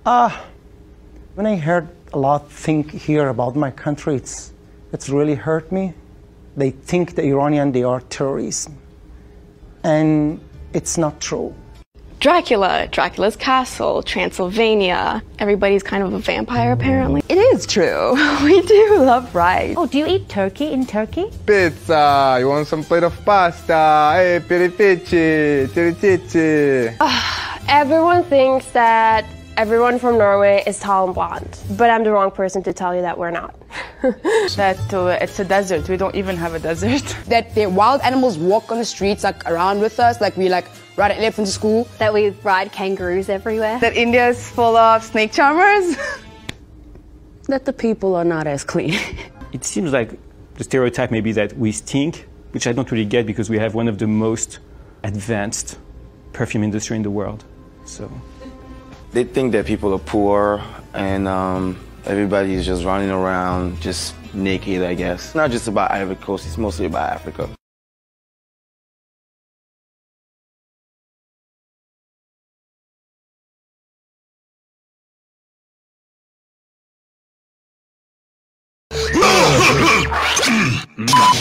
When I heard a lot think here about my country, it's really hurt me. They think the Iranian, they are terrorists. And it's not true. Dracula's castle, Transylvania. Everybody's kind of a vampire, apparently. It is true. We do love rice. Oh, do you eat turkey in Turkey? Pizza, you want some plate of pasta? Hey, piripici, tirichichi. Everyone thinks that everyone from Norway is tall and blonde, but I'm the wrong person to tell you that we're not. That it's a desert. We don't even have a desert. That the wild animals walk on the streets like around with us, like we like ride an elephant to school. That we ride kangaroos everywhere. That India is full of snake charmers. That the people are not as clean. It seems like the stereotype may be that we stink, which I don't really get because we have one of the most advanced perfume industry in the world. So they think that people are poor and everybody is just running around just naked, I guess. It's not just about Ivory Coast, it's mostly about Africa.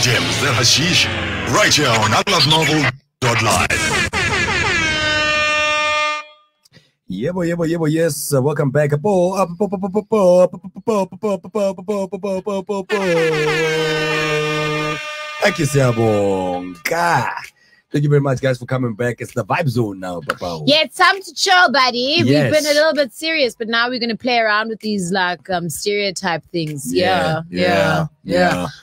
Damn, is that hashish? Right here on atlasnovel.live. Yeah, boy, yes. Welcome back. Thank you, Siyabonga. Thank you very much, guys, for coming back. It's the Vibe Zone now, Papa. Yeah, it's time to chill, buddy. Yes. We've been a little bit serious, but now we're going to play around with these, like, stereotype things. Yeah.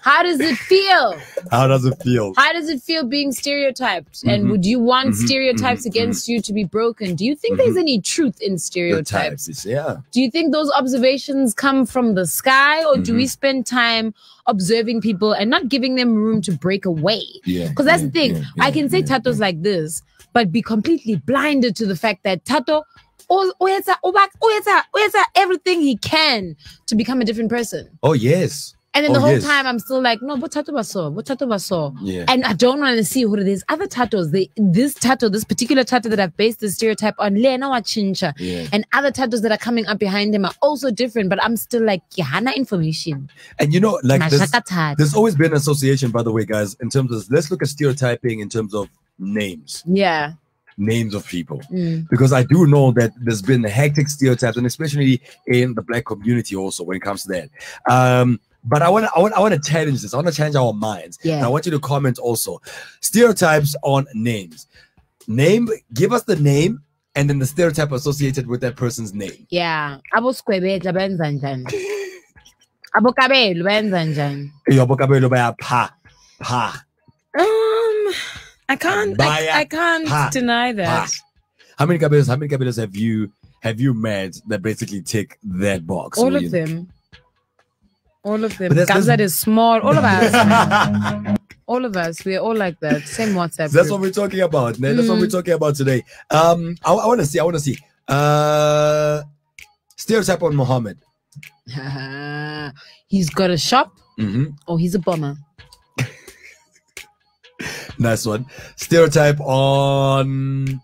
How does it feel? How does it feel? How does it feel being stereotyped? And would you want stereotypes against you to be broken? Do you think there's any truth in stereotypes? Yeah. Do you think those observations come from the sky, or do we spend time observing people and not giving them room to break away? Yeah. Because that's the thing. I can say Tato's like this, but be completely blinded to the fact that Tato everything he can to become a different person. Oh, yes. And then the whole time I'm still like, no, but Tato baso. Yeah. And I don't want to see who it is. Other tattoos, this particular tattoo that I've based the stereotype on, Lena wa Chincha. Yeah. And other tattoos that are coming up behind him are also different, but I'm still like, Yahana information. And you know, like there's always been an association, by the way, guys, in terms of, let's look at stereotyping in terms of names. Yeah. Names of people, because I do know that there's been hectic stereotypes, and especially in the Black community also when it comes to that. But I want to challenge this. I want to challenge our minds. Yeah. And I want you to comment also. Stereotypes on names. Give us the name and then the stereotype associated with that person's name. Yeah. Abo skwebetla benza njani? Abo kabelo benza njani? Abo kabelo baya pa. I can't deny that. How many kabelos have you met that basically tick that box? All of them. Gamzat is small. All of us. All of us. We're all like that. Same WhatsApp. That's what we're talking about. That's what we're talking about today. I want to see. Stereotype on Muhammad. He's got a shop. Or he's a bomber. Nice one. Stereotype on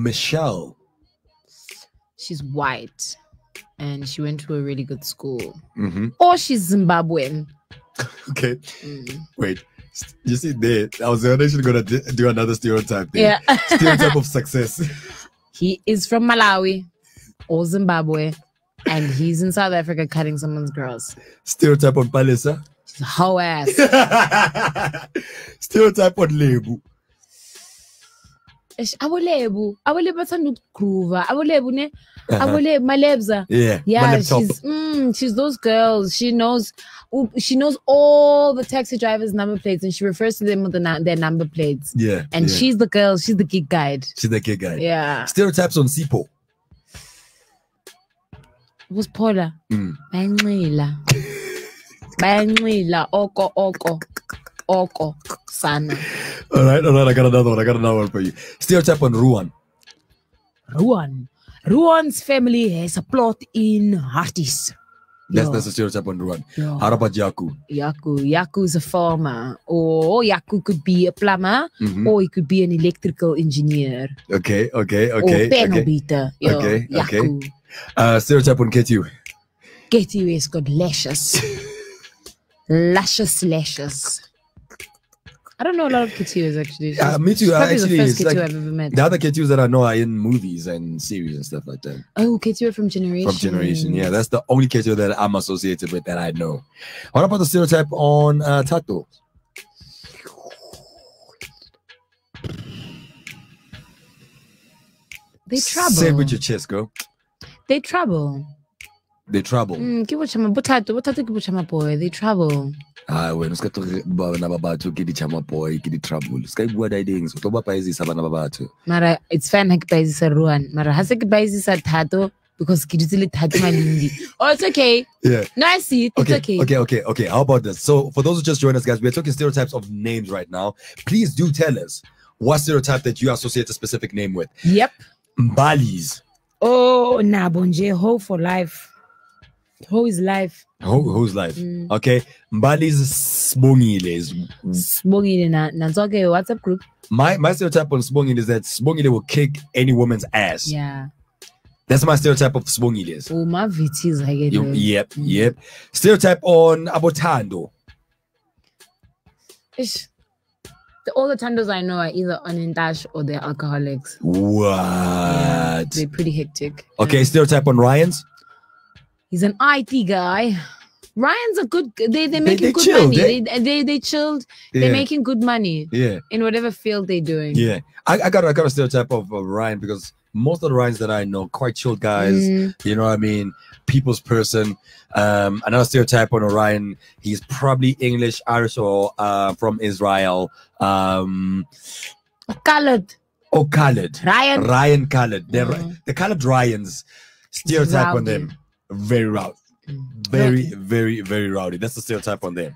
Michelle. She's white and she went to a really good school. Or she's Zimbabwean. Okay. Wait. You see there, I was actually gonna do another stereotype there. Yeah. Stereotype of success. He is from Malawi or Zimbabwe and he's in South Africa cutting someone's girls. Stereotype on Palisa. How ass. Stereotype on Lebu. Abolebu bathanda ukugroova. Abolebu ne. Abolebu malebza. Yeah, she's those girls. She knows all the taxi drivers' number plates and she refers to them with their number plates. Yeah. And she's the girl. She's the gig guide. Yeah. Stereotypes on Sipo. Who's Paula? Banglila, oko, sana. All right. I got another one for you. Stereotype on Ruan. Ruan's family has a plot in Harties. That's a stereotype on Ruan. How about Yaku? Yaku is a farmer, or Yaku could be a plumber, or he could be an electrical engineer. Okay. Or panel beater. Yaku. Stereotype on Ketu. Ketu has got lashes. Lashes. I don't know a lot of Ketuas actually. Me too. Probably Actually, the first it's like Ketu I've ever met. the other Ketus that I know are in movies and series and stuff like that. Oh, Ketu from Generation. From Generation, yeah. That's the only Ketu that I'm associated with that I know. What about the stereotype on Tato? They trouble. Say it with your chest, girl. They trouble. They trouble. They trouble. When ska to ba na babatho ke di chama boy ke di trouble ska bua dai ding so to ba paizisa bana babatho mara it's fine like paizisa Ruan mara ha se ke paizisa Thato because ke ditse le Thato malindi. Oh, it's okay. Yeah. No, I see it. It's okay. Okay. How about this? So for those who just joined us, guys, we're talking stereotypes of names right now. Please do tell us what stereotype that you associate a specific name with. Yep. Mbali's. Oh, Nabonje, Ho for life. Ho is life. Who's life? Okay. Mbali's Sbongile. Sbongile na WhatsApp group. My stereotype on Sbongile is that Sbongile will kick any woman's ass. Yeah. That's my stereotype of Sbongiles. Oh, my vitis, I get it. Yep. Stereotype on Abotando. All the Tandos I know are either unindash or they're alcoholics. What? Yeah, they're pretty hectic. Okay, stereotype on Ryan's. He's an IT guy. Ryan's a good. They're making good chilled, money. They chilled. Yeah. They're making good money. Yeah. In whatever field they're doing. Yeah. I got a stereotype of Ryan because most of the Ryans that I know, quite chill guys. You know what I mean? People's person. Another stereotype on Orion, he's probably English, Irish, or from Israel. Colored. Oh, colored. Ryan colored. The colored Ryans, stereotype on them. Very rowdy. Very rowdy. That's the stereotype on them.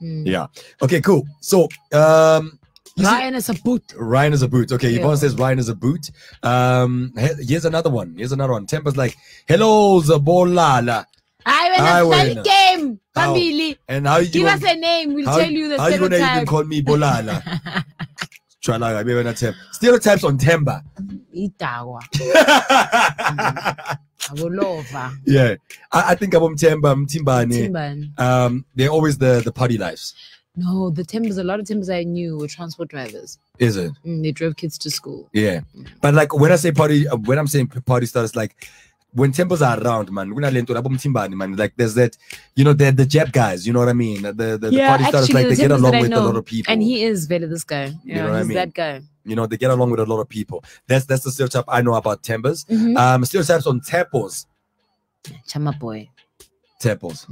Yeah. Okay, cool. So Ryan is a boot. Ryan is a boot. Okay, Yvonne says Ryan is a boot. Here's another one. Temper's like, hello, Zabolala. I went a game. Family. And how you give us a name? We'll tell you the stereotype. How you gonna even call me Bolala? Stereotypes on Temba. Itawa. Yeah, I think about Timbani. They're always the party lives. No, a lot of Timbers I knew were transport drivers. Is it? They drove kids to school. Yeah, but like when I say party, when I'm saying party starters, like when Timbers are around, man, like there's that, you know, they're the Jeb guys, you know what I mean? The party starters, like they get along with a lot of people. And he is very this guy. You know what I mean? That guy. You know, they get along with a lot of people. That's the stereotype I know about Timbers. Stereotypes on Tepos. Chama boy. Tepos.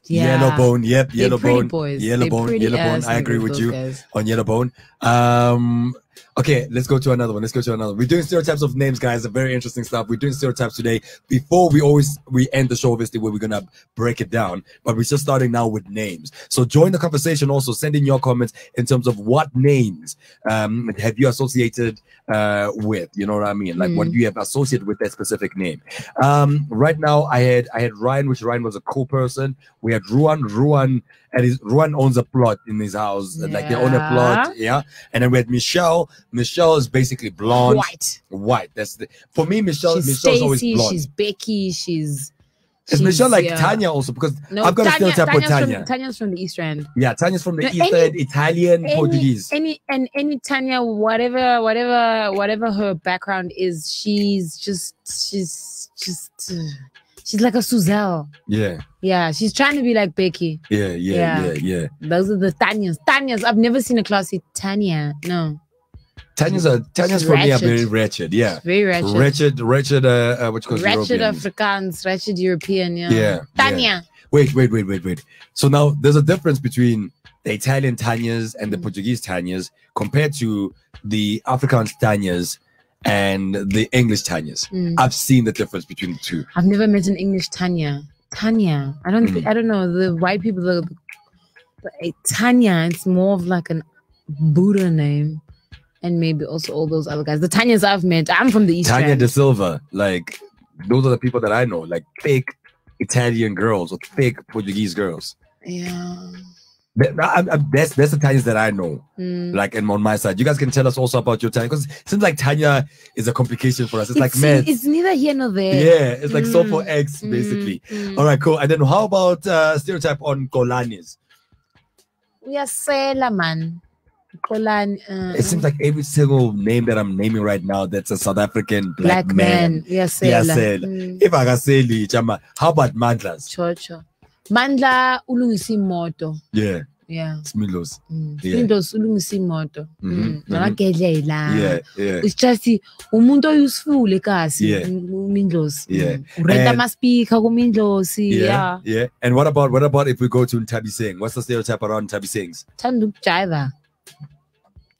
Yeah. Yellow bone, yep, yellow bone. Yellow bone. I agree with you on yellow bone. Okay, let's go to another one. We're doing stereotypes of names, guys. Very interesting stuff. We're doing stereotypes today. Before we end the show, obviously, where we're gonna break it down, but we're just starting now with names. So join the conversation. Also, send in your comments in terms of what names have you associated with. You know what I mean? Like what do you have associated with that specific name? Right now, I had Ryan, which Ryan was a cool person. We had Ruan. Ruan owns a plot in his house. Like they own a plot. Yeah. And then we had Michelle. Michelle is basically blonde. White. That's for me. Michelle's always blonde. She's Becky. Is Michelle like Tanya also? Because I've got a stereotype with Tanya. Tanya's from the East End. Yeah, Tanya's from the East End, Italian, Portuguese. Any Tanya, whatever her background is, she's like a Suzelle. Yeah, she's trying to be like Becky. Yeah. Those are the Tanyas. I've never seen a classy Tanya. No. Tanya's for me are very wretched. Yeah. Very wretched. Wretched. Which goes wretched European. Afrikaans, wretched European. Yeah. Tanya. Wait. So now there's a difference between the Italian Tanyas and the Portuguese Tanyas compared to the Afrikaans Tanyas and the English Tanyas. I've seen the difference between the two. I've never met an English Tanya. I don't know, the white people, Tanya, it's more of like an Buddha name, and maybe also all those other guys. The Tanyas I've met, I'm from the East Tanya End. De Silva, like those are the people that I know, like fake Italian girls or thick Portuguese girls. Yeah. That's the Tanyas that I know. Like, and on my side, you guys can tell us also about your Tanya, because it seems like Tanya is a complication for us. It's like, man, it's neither here nor there. Yeah, it's like so for X basically. All right, cool. And then how about stereotype on Kolanis? We are Sela, man. Kolani. It seems like every single name that I'm naming right now, that's a South African black man. Yes, If I can say Chama, how about Mandlas? Chocho. Mandla ulungisi moto. Yeah. Yeah. Smilos. Smilos ulungisi moto. Yeah. It's just umuntu useful ekasi. Yeah. Mindlos. Yeah. Renta maspika kumindlos. Yeah. Yeah. And what about if we go to Ntabi Singh? What's the stereotype around Ntabi Singhs? Thandu jiva.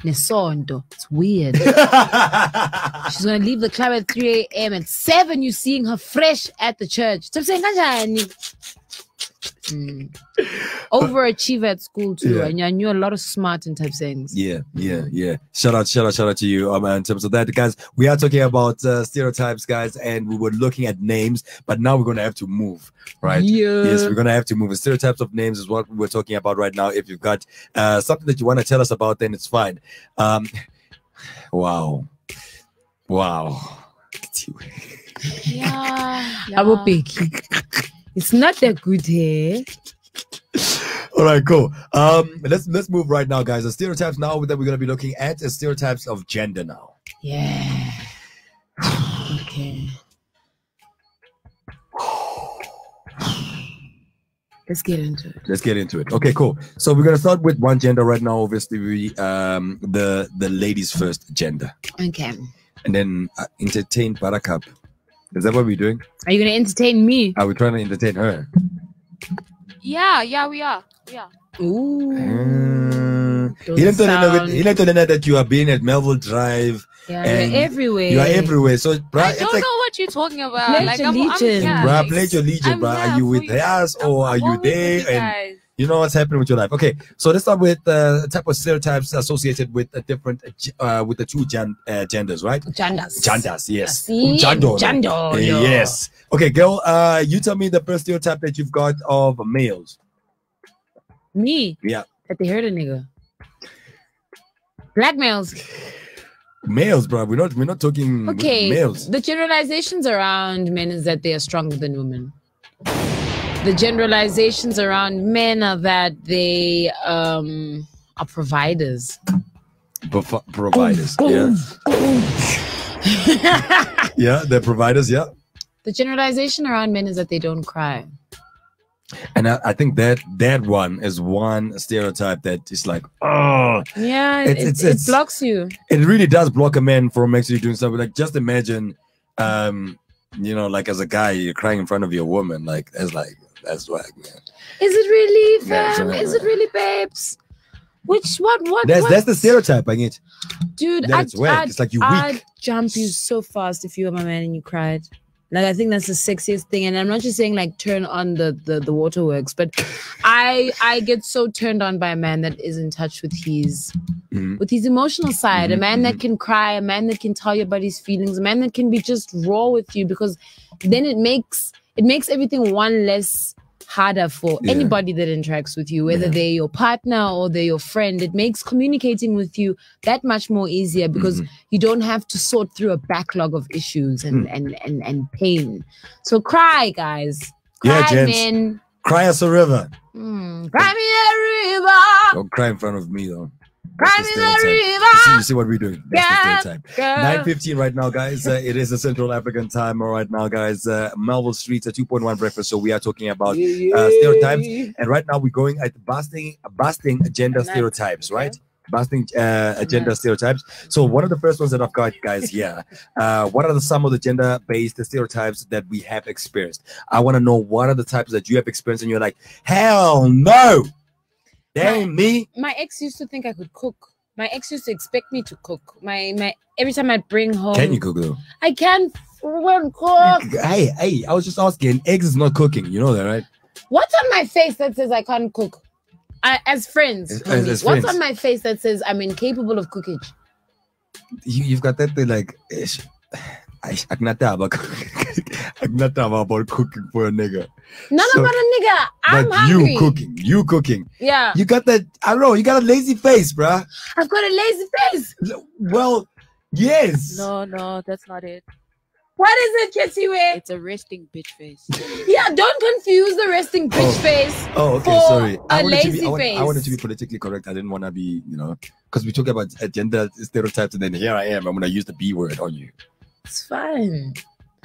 Nesonto. It's weird. She's gonna leave the club at 3 a.m. At 7 you're seeing her fresh at the church. Overachiever at school too, and I knew a lot of smart and type things. Yeah. Shout out to you. In terms of that, guys, we are talking about stereotypes, guys, and we were looking at names, but now we're gonna have to move, right? Yeah. Yes, we're gonna have to move. The stereotypes of names is what we're talking about right now. If you've got something that you want to tell us about, then it's fine. Wow. Yeah. It's not that good here. All right, cool. Let's move right now, guys. The stereotypes now that we're gonna be looking at is stereotypes of gender now. Yeah. Okay. Let's get into it. Okay, cool. So we're gonna start with one gender right now. Obviously, the ladies first gender. Okay. And then entertain Barakup. Is that what we're doing? Are you going to entertain me? Are we trying to entertain her? Yeah, we are. Ooh. He didn't tell that you are being at Melville Drive. Yeah, you're everywhere. You are everywhere. So, bruh, I don't know what you're talking about. Pledge your allegiance. Bruh, pledge your allegiance, bruh. Are you with us or are you there? And you know what's happening with your life. Okay, so let's start with the type of stereotypes associated with the different, with the two genders, right? Genders, yes. Gender. Yes. Okay, girl, you tell me the first stereotype that you've got of males. Me? Yeah. That they heard a nigga. Black males. Males, bro. We're not talking males. The generalizations around men is that they are stronger than women. The generalizations around men are that they are providers. Providers, yeah. Yeah, they're providers, yeah. The generalization around men is that they don't cry. And I think that one is one stereotype that is like, oh. Yeah, it blocks you. It really does block a man from actually doing something. Like, just imagine, like as a guy, you're crying in front of your woman. Like, that's whack, man. Is it really, fam? Is it really, babes? What? That's the stereotype, I get. Dude, it's like you weak. I'd jump you so fast if you were my man and you cried. Like, I think that's the sexiest thing. And I'm not just saying like turn on the waterworks, but I get so turned on by a man that is in touch with his emotional side, a man that can cry, a man that can tell you about his feelings, a man that can be just raw with you, because then it makes everything one less harder for anybody that interacts with you, whether they're your partner or they're your friend. It makes communicating with you that much more easier, because you don't have to sort through a backlog of issues and pain. So cry, guys. Cry, men. Cry us a river. Cry me a river. Don't cry in front of me, though. Cry me a river. You see what we're doing. That's the stereotype. 9:15 right now, guys. It is the Central African time right now, guys. Melville Street's a 2.1 breakfast. So we are talking about stereotypes. And right now we're going at busting gender stereotypes, right? Busting gender stereotypes. So one of the first ones that I've got, guys, here. What are some of the gender-based stereotypes that we have experienced? I want to know what are the types that you have experienced and you're like, hell no! Damn me. My ex used to think I could cook. My ex used to expect me to cook. My every time I'd bring home. Can you cook though? I can cook. Hey, I was just asking. Eggs is not cooking. You know that, right? What's on my face that says I can't cook? As friends, as what's on my face that says I'm incapable of cooking? You've got that thing like. I'm not talking about cooking for a nigga. Not about a nigga. I'm but hungry. You cooking. Yeah. You got that, I don't know, you got a lazy face, bruh. I've got a lazy face. Well, yes. No, that's not it. What is it, Kitsy? It's a resting bitch face. Yeah, don't confuse the resting bitch face. Oh, okay, for sorry. A lazy face. I wanted to be politically correct. I didn't want to be, because we talk about gender stereotypes, and then here I am. I'm going to use the B word on you. It's fine.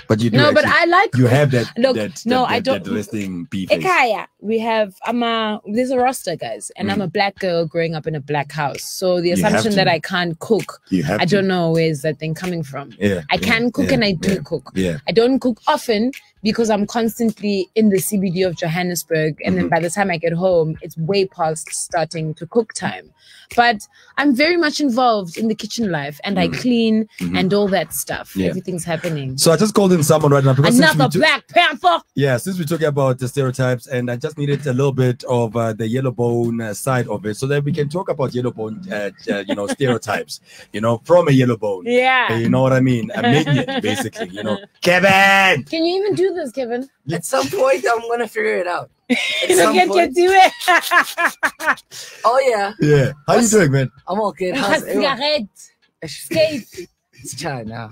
But you do. No, but I like. You have that. Look, I don't. That resting B face. Ekaya, we have. There's a roster, guys, and I'm a black girl growing up in a black house. So the assumption that I can't cook, I don't know where's that thing coming from. Yeah. I can cook and I do cook. Yeah. I don't cook often because I'm constantly in the CBD of Johannesburg, and then by the time I get home, it's way past starting to cook time. But I'm very much involved in the kitchen life, and I clean and all that stuff. Yeah. Everything's happening. So I just called in someone right now because another Black Panther. Yeah, since we're talking about the stereotypes, and I just needed a little bit of the yellow bone side of it, so that we can talk about yellow bone, stereotypes. From a yellow bone. Yeah. You know what I mean? A minion, basically. Kevin. Can you even do this, Kevin? At some point, I'm gonna figure it out. At You some can point. do it. Oh yeah. Yeah. How you doing, man? I'm all good. How's everyone? Cigarette. Escape. It's China.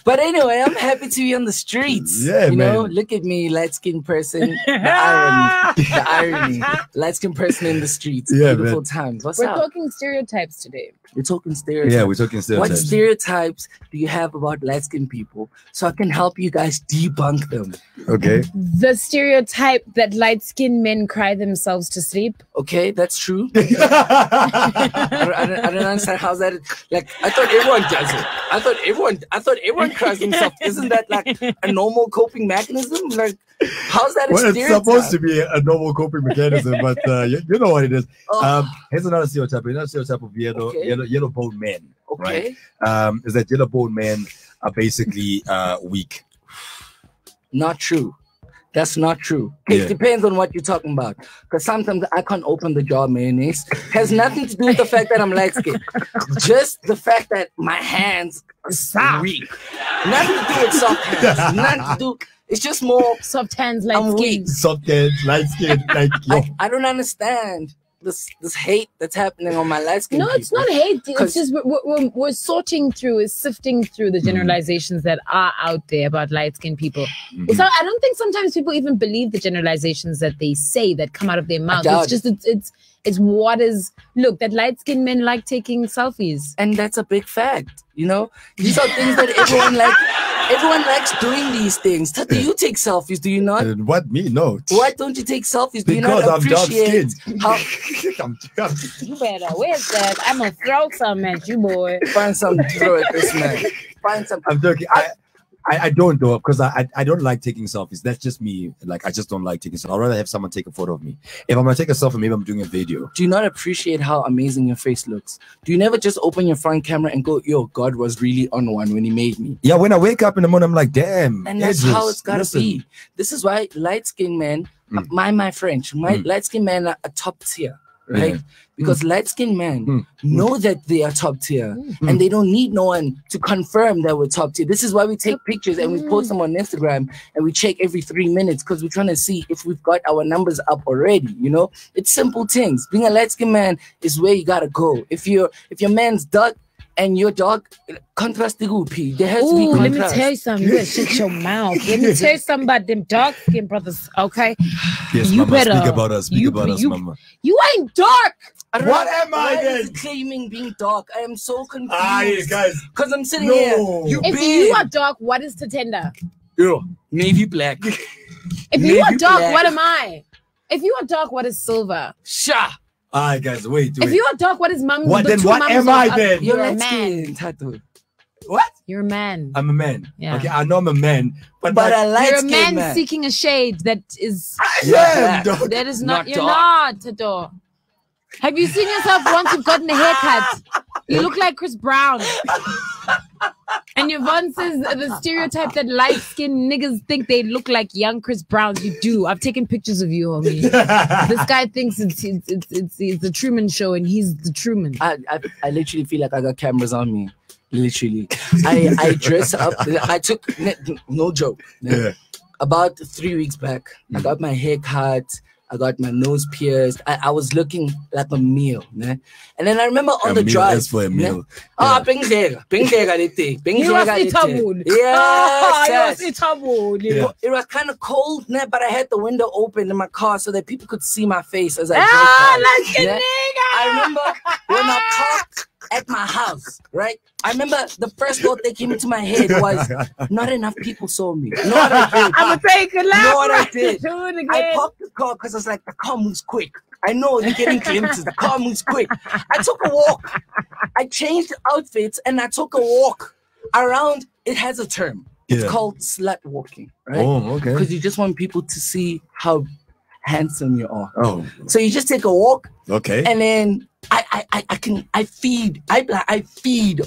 But anyway, I'm happy to be on the streets. Yeah, you know, man. look at me, light-skinned person. The irony. The irony. Light-skinned person in the streets. Yeah, Beautiful man. times. What's We're up? talking stereotypes today. We're talking stereotypes. Yeah, we're talking stereotypes. What stereotypes do you have about light-skinned people so I can help you guys debunk them? Okay. The stereotype that light-skinned men cry themselves to sleep. Okay, that's true. I don't understand how that is. Like, I thought everyone does it. I thought everyone cries themselves. Isn't that like a normal coping mechanism? Like, how's that a Well, it's stereotype? supposed to be a normal coping mechanism, but you know what it is. Here's another stereotype. Another stereotype of yellow bone men. Okay. Right? Is that yellow bone men are basically weak. Not true. That's not true. It depends on what you're talking about. Because sometimes I can't open the jar of mayonnaise. Has nothing to do with the fact that I'm light skinned. Just the fact that my hands are weak. Nothing to do with soft hands. Nothing to do. It's just more soft hands, light skin. Soft hands, light skin. Like I don't understand this hate that's happening on my light skin. No, it's not hate. It's just we're sorting through, sifting through the generalizations that are out there about light-skinned people. So I don't think sometimes people even believe the generalizations that they say that come out of their mouth. It's just it's what is. Look, that light-skinned men like taking selfies, and that's a big fact. You know, these are things that everyone like. Everyone likes doing these things. Tata, you take selfies, do you not? What, me? No. Why don't you take selfies? Do you Because not I'm appreciate how... You better, where's that? I'm gonna throw some at you, boy. Find some to throw at this man. Find some. I'm joking. I don't though, because I don't like taking selfies. That's just me. Like, I just don't like taking selfies. I'd rather have someone take a photo of me. If I'm gonna take a selfie, maybe I'm doing a video. Do you not appreciate how amazing your face looks? Do you never just open your front camera and go, yo, God was really on one when he made me? Yeah, when I wake up in the morning, I'm like, damn. And that's how it's gotta be. This is why light-skinned men, my French, light-skinned men are a top tier. Right? Because light-skinned men know that they are top tier and they don't need no one to confirm that we're top tier. This is why we take pictures and we post them on Instagram and we check every 3 minutes because we're trying to see if we've got our numbers up already. You know, it's simple things. Being a light-skinned man is where you gotta go. If your man's dark and your dog, contrast the goopy. There has to be contrast. Let me tell you something. You better shut your mouth. Let me tell you something about them dark skin brothers, okay? Yes, you mama, better speak about us. Speak about us, mama. You ain't dark. What am I Why then? is it claiming being dark? I am so confused. Yeah, guys. Because I'm sitting here. If you are dark, what is Tatenda? Yo, navy black. If you are dark, what am I? If you are dark, what is silver? Sha. All right, guys, wait. If you are dark, what is mum? What then? What am I then? You're a man. What? You're a man. I'm a man. Yeah. Okay, I know I'm a man, but I like you're a man seeking a shade that is. Yeah, that is not. You're dark. not, Tador. Have you seen yourself once you've gotten a haircut? You look like Chris Brown. And Yvonne says the stereotype that light-skinned niggas think they look like young Chris Browns. You do. I've taken pictures of you, homie. This guy thinks it's the Truman Show, and he's the Truman. I literally feel like I got cameras on me. Literally, I dress up. I took no joke. Yeah. about 3 weeks back, I got my hair cut. I got my nose pierced. I was looking like a meal, né? And then I remember on the drive. Is for a meal. Ah, pingega, You was eatable. Yes, you was eatable. It was kind of cold, né? But I had the window open in my car so that people could see my face as I drove by, like a né? nigga. I remember when I parked at my house, right? I remember the first thought that came into my head was, not enough people saw me. You know what I did? I'm gonna take a lap. You know what I did? Do it again. I parked the car because I was like, the car moves quick. I know you're getting glimpses. The car moves quick. I took a walk. I changed outfits and I took a walk around. It has a term. It's called slut walking, right? Oh, okay. Because you just want people to see how handsome you are. Oh. So you just take a walk. Okay. And then I feed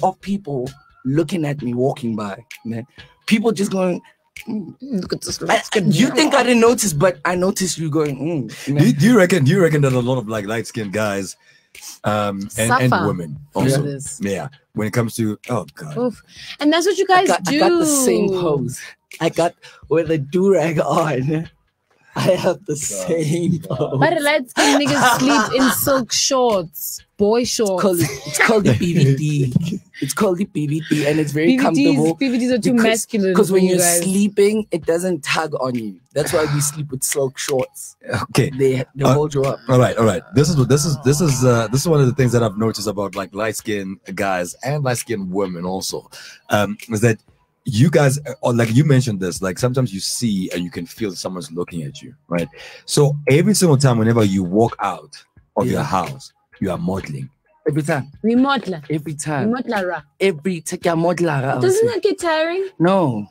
off people looking at me walking by, man. People just going, look at this. You think I didn't notice, but I noticed you going, do you reckon that a lot of like light-skinned guys and women also, when it comes to, oh god. Oof. And that's what you guys do. I got the same pose. I got with a do-rag on. I have the same pose. But light-skinned niggas sleep in silk shorts, boy shorts. It's called the PVD. It's called the PVD, and it's very comfortable. PVDs are too masculine. Because when you're sleeping, it doesn't tug on you. That's why we sleep with silk shorts. Okay, they hold you up. All right. This is one of the things that I've noticed about like light-skinned guys and light-skinned women also, is that you guys, or like you mentioned this, like sometimes you see and you can feel someone's looking at you, right? So every single time, whenever you walk out of your house, you are modeling. Every time. We model. Every time. We model. Every time. Doesn't that get tiring? No.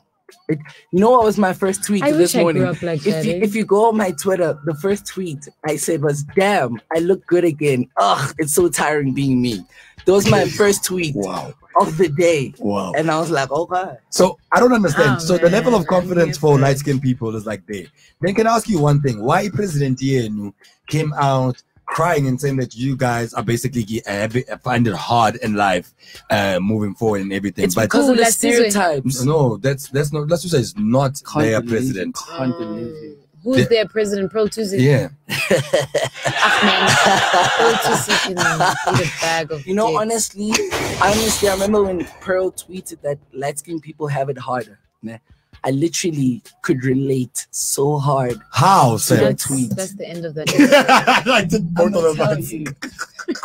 You know what was my first tweet this morning? I grew up like that, if you go on my Twitter, the first tweet I said was, damn, I look good again. Ugh, it's so tiring being me. That was my first tweet of the day. Wow. And I was like, okay. So I don't understand. So the level of confidence for light-skinned people is like there. Then can I ask you one thing? Why President Yenu came out crying and saying that you guys are basically find it hard in life moving forward and everything? It's because of the stereotypes. No, that's not. Let's just say it's not their president. Who's their president? Pearl Tuesday. Yeah. You know, honestly, I remember when Pearl tweeted that light-skinned people have it harder. Nah? I literally could relate so hard. How? To that tweet. That's the end of that. I did both of them.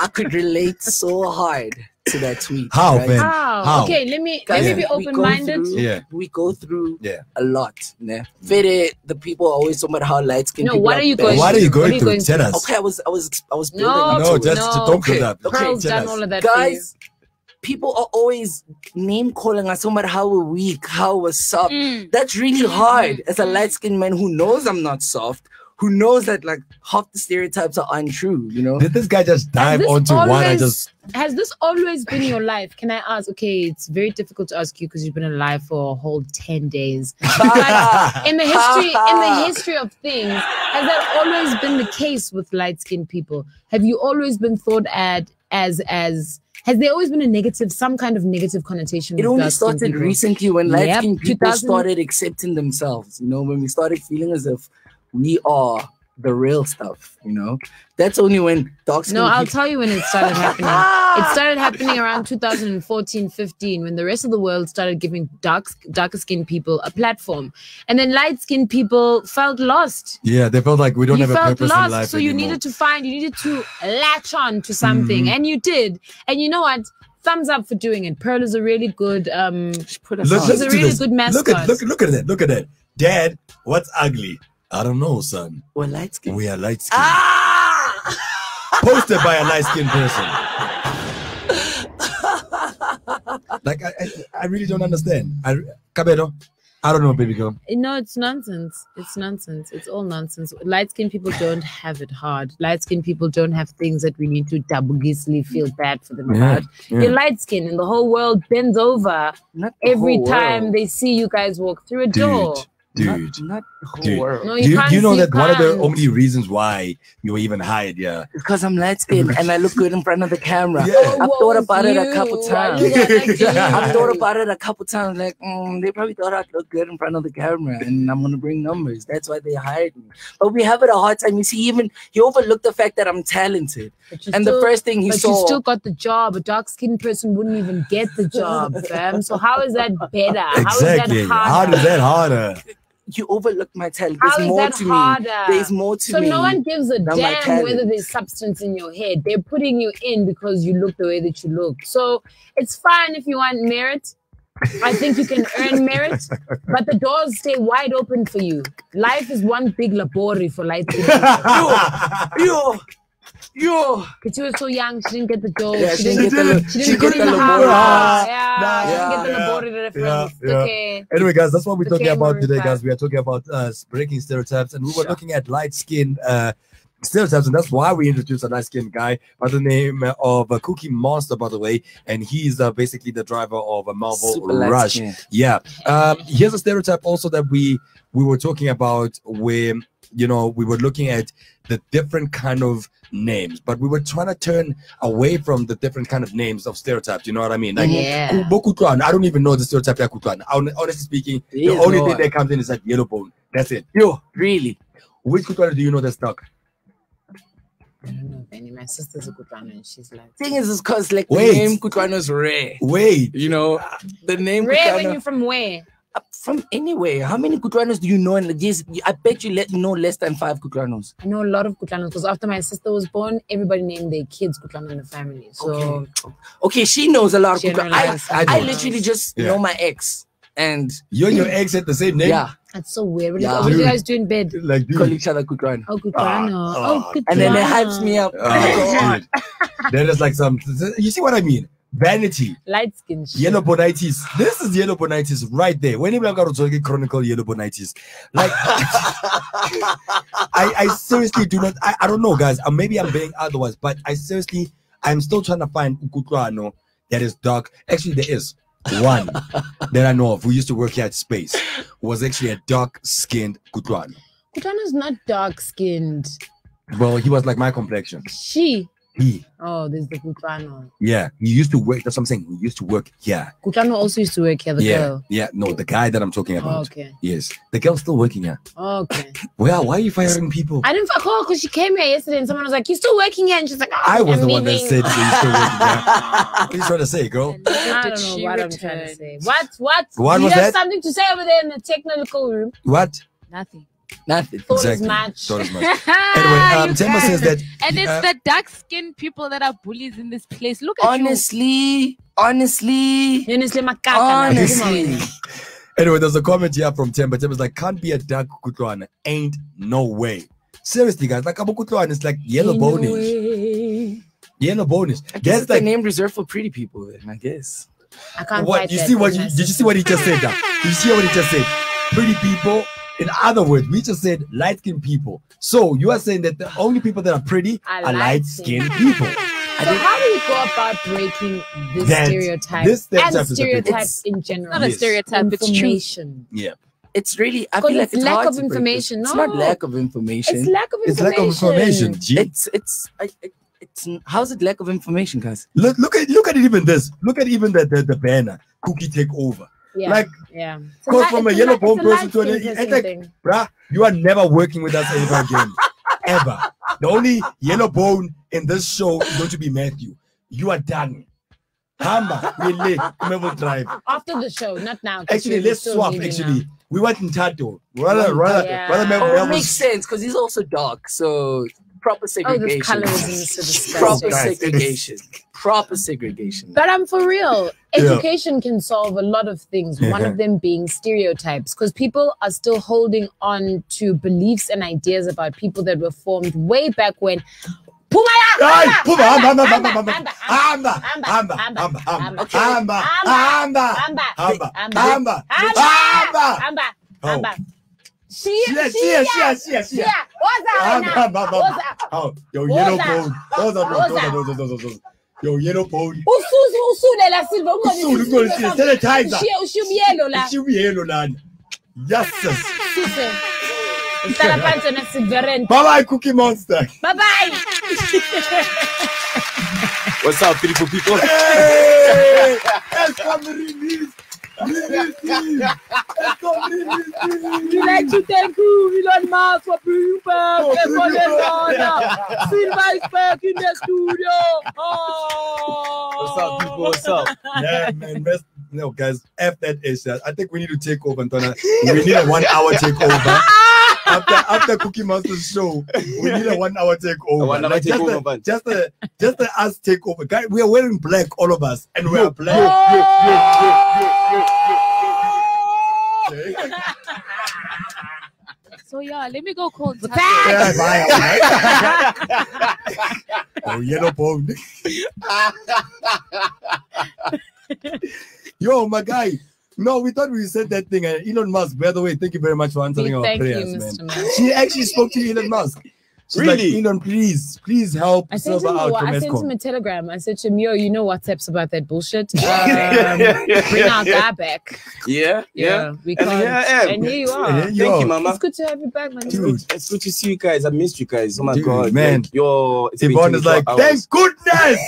I could relate so hard to that tweet. How, right? man? How? Okay, let me be open-minded. We go through a lot. Nah? The people are always talking about how light-skinned people what are you going? What are you going through? Tell us. Okay, I was building. No, don't do that. Pearl's done all of that, guys. People are always name calling us about how we're weak, how we're soft. That's really hard as a light-skinned man who knows I'm not soft, who knows that like half the stereotypes are untrue, you know? Did this guy just dive onto one and just... Has this always been your life? Can I ask? Okay, it's very difficult to ask you because you've been alive for a whole 10 days. But in the history of things, has that always been the case with light-skinned people? Have you always been thought at as has there always been some kind of negative connotation? It only started recently when light-skinned people started accepting themselves, you know, when we started feeling as if we are the real stuff, you know. That's only when dark-skinned people... I'll tell you when it started happening. It started happening around 2014-15 when the rest of the world started giving darker-skinned people a platform. And then light-skinned people felt lost. Yeah, they felt like we don't have a purpose in life so anymore. you needed to latch on to something. And you did. And you know what? Thumbs up for doing it. Pearl is a really good she's a really good mascot. Look at that. Dad, what's ugly? I don't know, son. We're light-skinned. We are light-skinned. Posted by a light-skinned person. Like, I really don't understand. Cabello, I don't know, baby girl. No, it's nonsense. It's nonsense. It's all nonsense. Light-skinned people don't have it hard. Light-skinned people don't have things that we need to double-gisly feel bad for them about. You're light-skinned and the whole world bends over every time they see you guys walk through a door. Dude, not the whole dude. world. No, Do you know that one of the can't. only reasons why you were even hired? Yeah, Because I'm light skinned and I look good in front of the camera. Yeah. I've thought about it a couple You. times. Why you gotta do? I've thought about it a couple times. Like, they probably thought I'd look good in front of the camera and I'm gonna bring numbers. That's why they hired me. But we have it a hard time. You see, even he overlooked the fact that I'm talented. And the first thing he but saw. you still got the job. A dark-skinned person wouldn't even get the job, fam. So how is that better? How is exactly. that harder? How is that harder? You overlooked my talent. How There's is more that to harder? me. There's more to so me. no one gives a than my damn talent. whether there's substance in your head. They're putting you in because you look the way that you look. So it's fine if you want merit. I think you can earn merit, but the doors stay wide open for you. Life is one big laboratory for light skinned people. Yo. Because she was so young, she didn't get the door. Yeah, she didn't get the she couldn't the laboratory. Yeah, she didn't get the laboratory reference. Yeah. Okay. Anyway, guys, that's what we're talking about today, Cameron guys. We are talking about breaking stereotypes, and we were looking at light-skinned stereotypes, and that's why we introduced a light-skinned guy by the name of Cookie Monster, by the way, and he's basically the driver of a Melville Super Rush. light-skinned. Yeah. Here's a stereotype also that we were talking about where, you know, we were looking at the different kind of names, but we were trying to turn away from the different kind of names of stereotypes. You know what I mean? Like, Yeah. I don't even know the stereotype of Kutwan. Honestly speaking, the only thing that comes in is that yellow bone. That's it. Yo, really? Which Kutwan do you know that's stuck? I don't know, Benny. My sister's a Kutlana and she's like. Thing is because like the Wait. name Kutlwana is rare. Wait. You know, the name Rare Kutlwana- when you're from where? From anywhere. How many Kutwanos do you know? And yes, I bet you know less than 5 Kutwanos. I know a lot of Kutlanas because after my sister was born, everybody named their kids Kutlana in the family. So Okay, she knows a lot of Kutwanos. Generalize. I literally just Yeah. know my ex. And You and your ex had the same name? yeah, that's so weird. What, Yeah. what do you guys do in bed? Like, dude. call each other Kutwana. Oh, Kutlana. Oh, Kutlana. And then it hypes me up. Dude. That is like some, you see what I mean? Vanity. Light skin. shit. Yellow bonitis. This is yellow bonitis right there. When you chronicle yellow bonitis, like I seriously do not. I don't know, guys. Maybe I'm being otherwise, but I'm still trying to find Ukutlano that is dark. Actually, there is one that I know of who used to work here at Space. Was actually a dark-skinned Kutlano. Kutlana's not dark skinned. Well, he was like my complexion. She. He. Oh, there's the Kutlano. Yeah, he used to work. That's what I'm saying. He used to work here. Kutlano also used to work here, the Yeah, girl. yeah. No, the guy that I'm talking about. Oh, okay. Yes, the girl's still working here. Okay. Well, why are you firing people? I didn't fuck her because she came here yesterday and someone was like, "You're still working here?" And she's like, "Oh, I was I'm the one that leaving." said you're still working here. What are you trying to say, girl? I don't know what I'm trying to say. What? What Do you was have that? something to say over there in the technical room? What? Nothing. Nothing. Thought as Exactly. much. Thought as much. Anyway, Temba says that. And it's the dark-skinned people that are bullies in this place. Look at Honestly, honestly. Anyway, there's a comment here from Temba. Temba's like, can't be a dark Kutlwana. Ain't no way. Seriously, guys, like Abu Kutlwana is like yellow bonish. Yellow bonish. I guess That's it's the like name reserved for pretty people, then, I guess. I can't what fight you that see. What with you, my did you see sister. what he just said? That you see what he just said? Pretty people. In other words, we just said light-skinned people. So you are saying that the only people that are pretty are light-skinned people. So how do we go about breaking this That- stereotype this stereotype and is a big stereotypes one. in general? Not a stereotype, it's true. Information. Yeah. It's really, I Because feel like it's it's lack hard of to break this. information. It's No. not lack of information. It's lack of information. It's lack of information. G. It's how's it lack of information, guys? Look at it. Even this. Look at even the banner. Cookie take over. Yeah. Like, yeah. Goes from a yellow bone person to light-skinned it's person like, thing. bruh, you are never working with us ever again. Ever. The only yellow bone in this show is going to be Matthew. You are done. Hamba, we late. Melville Drive. After the show, not now. 'cause Actually, we're let's still swap. leaving Actually, now. we went in Tato. Rather Melville. Oh, it makes sense because he's also dark. So proper segregation. colorism is so disgusting. Proper Guys. segregation. Proper segregation. But I'm for real. Yeah. Education can solve a lot of things. One of them being stereotypes, because people are still holding on to beliefs and ideas about people that were formed way back when. Yo, yellow bone. Yo, yellow bone. Usulela Silva, Sanitizer. Ushiyelo la. Yellow land. Yes. Sise. Stara phansi na sigverent. Bye-bye, Cookie Monster. Bye-bye. What's up, beautiful people? Hey! Let's come release. We like to thank you, Elon Musk, for bringing back Silva is back in the studio. Oh. What's up, people? What's up? Yeah, man. No, guys, F that is that. I think we need to take over, Antona. We need a 1 hour takeover. After Cookie Monster's show, we need a 1 hour takeover. 1 hour like takeover, just the us takeover. Guys, we are wearing black, all of us, and we are black. So yeah, let me go call Tucker. Yeah, bye. Oh, yellow bone. Yo, my guy. No, we thought we said that thing. Elon Musk, by the way, thank you very much for answering our prayers, Mr. man. She actually spoke to Elon Musk. She's Really? like, Elon, please help I sent, Silva him out from I sent him ESCOM. a telegram. I said to him, yo, you know WhatsApp's about that bullshit. Bring our guy back. Yeah. We And can't. here I am. And here you are. Yeah, Thank you, Mama. It's good to have you back, man. Dude. It's good to see you guys. I missed you guys. Oh my Dude, God, man. Like, it's been Yvonne is 24 like, hours. thank goodness!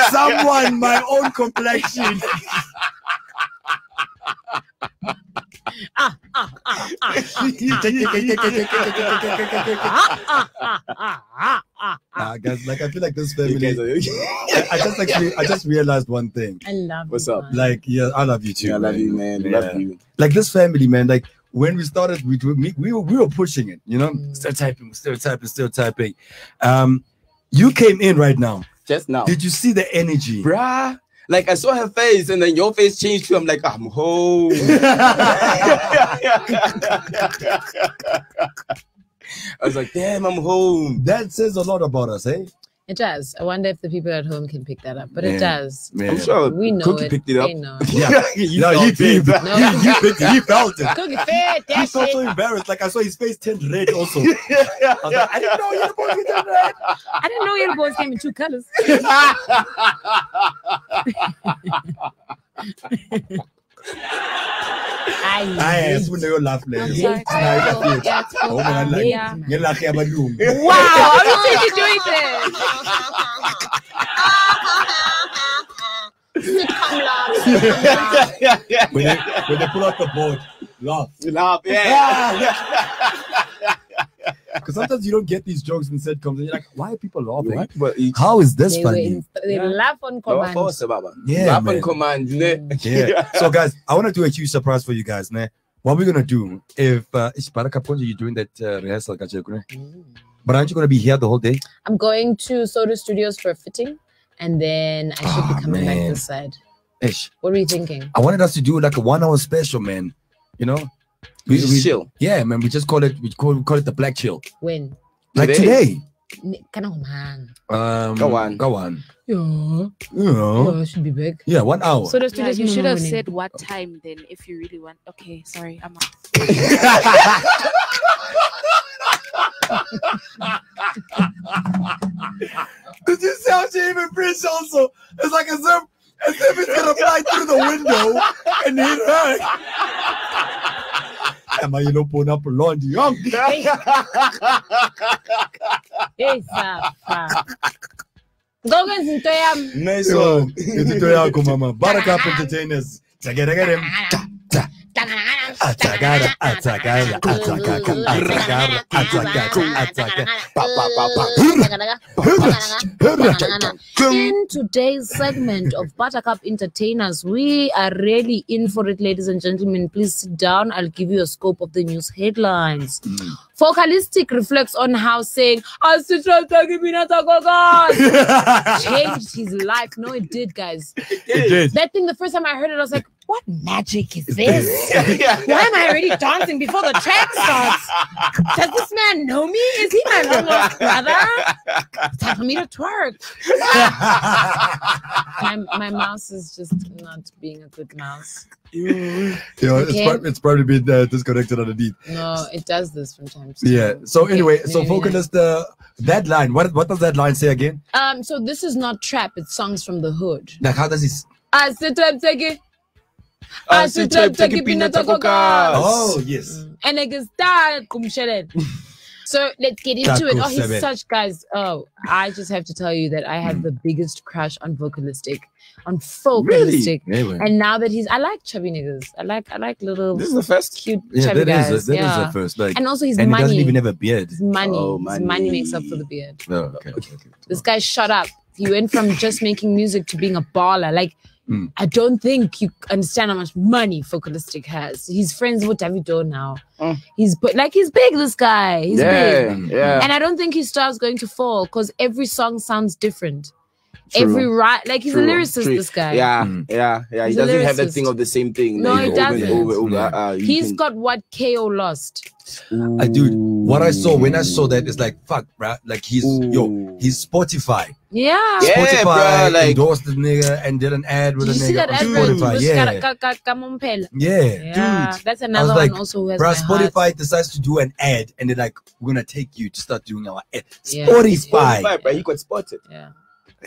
Someone my own complexion. Guys, like I feel like this family. I just realized one thing. I love What's you, up? man. Like, yeah, I love you too. I love you, man. I love you. Like this family, man. Like when we started, we were pushing it. You know, stereotyping. You came in right now. Just now. Did you see the energy, Bruh. Like I saw her face and then your face changed too. I'm like, I'm home. I was like, damn, I'm home. That says a lot about us, eh? It does. I wonder if the people at home can pick that up, but it does. Man. I'm sure We know Cookie it. picked it up. They know. Yeah. You No, felt it. he felt it. Cookie fed that He's so shit. embarrassed. Like I saw his face turned red also. I was like, I didn't know you were going to do that. I didn't know your boys came in 2 colors. Ay, asifune yo laugh leyo. I'm sorry. Yeah, it's cool. Yeah. Ngelahle yabalungu. Wow, how do you think you're doing this? When they pull out the board, laugh. Laugh, yeah. Because sometimes you don't get these jokes in sitcoms, and you're like, why are people laughing? What? But How is this They, funny? they laugh on command. Yeah, Laugh man. on command. Yeah. So, guys, I want to do a huge surprise for you guys. Ne? What we're gonna do if you're doing that rehearsal, but aren't you gonna be here the whole day? I'm going to Soda Studios for a fitting, and then I should be coming back this side. Ish. What are you thinking? I wanted us to do like a 1 hour special, man. You know, We just chill. Yeah, man. We just call it the Black Chill. When? Like today. Go on. Go on. Yeah. Yeah. I should be back. Yeah, 1 hour. Soda Yeah, Studios. you should have morning. said what time then if you really want. Okay, sorry, I'm out. Did you see how she even preached also? It's like as if it's gonna fly through the window and hit her. Am I put up a laundry? Hey, go get into yam. Nice one. It's a Toyako, mama. Buttercup Entertainers. Tagada. In today's segment of Buttercup Entertainers, we are really in for it, ladies and gentlemen. Please sit down. I'll give you a scope of the news headlines. Focalistic reflects on how saying changed his life. No, it did, guys. It did. That thing, the first time I heard it, I was like, what magic is this? Why am I already dancing before the track starts? Does this man know me? Is he my long lost brother? It's time for me to twerk. my mouse is just not being a good mouse. It's probably been disconnected underneath. No, it does this from time to time. Yeah. So anyway, Okay, so maybe focus that line. What does that line say again? So this is not trap, it's songs from the hood. Like how does it? I sit trap take it. I sit trap take it peanut Oh yes. And like so let's get into it. Oh, he's such guys. Oh, I just have to tell you that I have the biggest crush on vocalistic. On vocalistic, really? And now that I like chubby niggas. I like little. This is the first cute chubby guys. That is the first. Like, and also his and money. He doesn't even have a beard. His money. His money makes up for the beard. Oh, okay. This guy shut up. He went from just making music to being a baller. Like, I don't think you understand how much money vocalistic has. He's friends with Davido now. He's big. This guy. He's big. Yeah. And I don't think his star's going to fall because every song sounds different. He's a lyricist. This guy. Yeah. He doesn't have that thing of the same thing. No, he doesn't. He's got what KO lost. Dude, what I saw when I saw that is like, fuck, bro. Like he's Spotify. Yeah. Spotify bro, like, endorsed the nigga and did an ad with a nigga on Spotify. Yeah, dude. That's another one also who has bro, my Spotify heart. decides to do an ad and they're like, we're gonna take you to start doing our ad. Yeah. Spotify, bro, he got spotted. Yeah.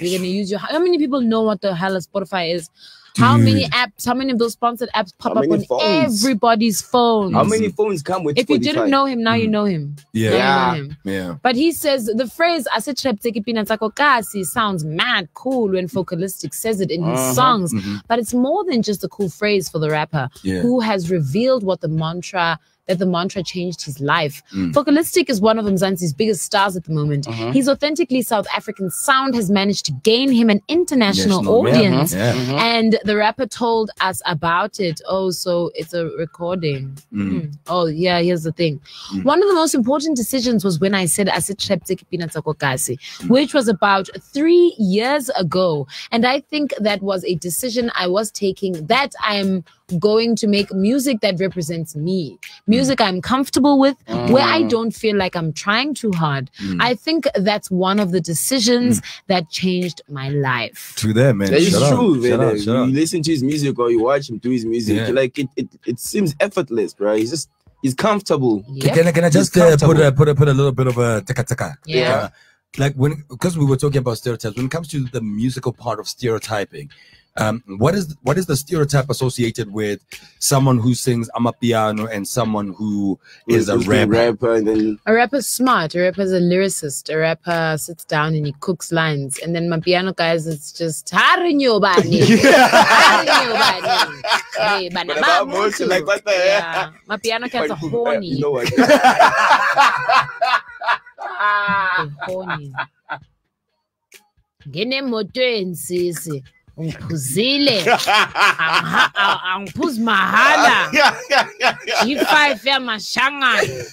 You're gonna use how many people know what the hell a Spotify is? How many apps, how many of those sponsored apps pop up on everybody's phone? How many phones come with If Spotify? you didn't know him, now you know him. Yeah. But he says the phrase "asitreptekipinatsakokasi" sounds mad cool when vocalistic says it in his songs. But it's more than just a cool phrase for the rapper who has revealed what the mantra changed his life. Vocalistic is one of Mzansi's biggest stars at the moment. His authentically South African sound has managed to gain him an international audience. And the rapper told us about it. Oh, so it's a recording. Oh, yeah, here's the thing. One of the most important decisions was when I said which was about 3 years ago. And I think that was a decision I was taking that I'm going to make music that represents me. Music I'm comfortable with, where I don't feel like I'm trying too hard. I think that's one of the decisions that changed my life. To them, man. It's true, man. You listen to his music or you watch him do his music, like it seems effortless, bro. He's comfortable. Yep. Can I just put a little bit of a taka? Yeah. Like because we were talking about stereotypes, when it comes to the musical part of stereotyping, what is the stereotype associated with someone who sings amapiano and someone who is a rapper? A rapper's smart. A rapper's a lyricist. A rapper sits down and he cooks lines. And then mapiano guys, it's just harinyo bani. Like what the hell? Mapiano cats are horny. You know what? Horny. Ngene motweni sisi. Ungiphuzile angiphuzi mahala G5 yamashangana.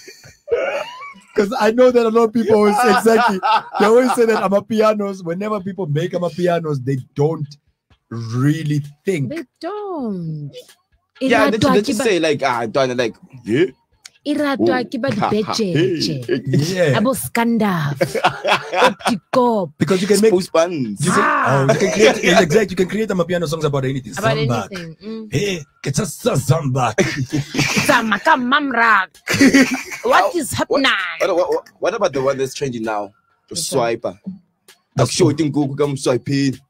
Because I know that a lot of people always exactly they always say that amapianos, whenever people make amapianos, they don't really think. They don't. Yeah, they just say like done like Iratwa ke ba dibejeje. Abo Scandal. Optico. Because you can make buns. You can create amapiano songs about anything. About anything. Hey, get us zamba. Zamaka mamrak. What is happening? What about the one that's trending now? The swiper. Swiping.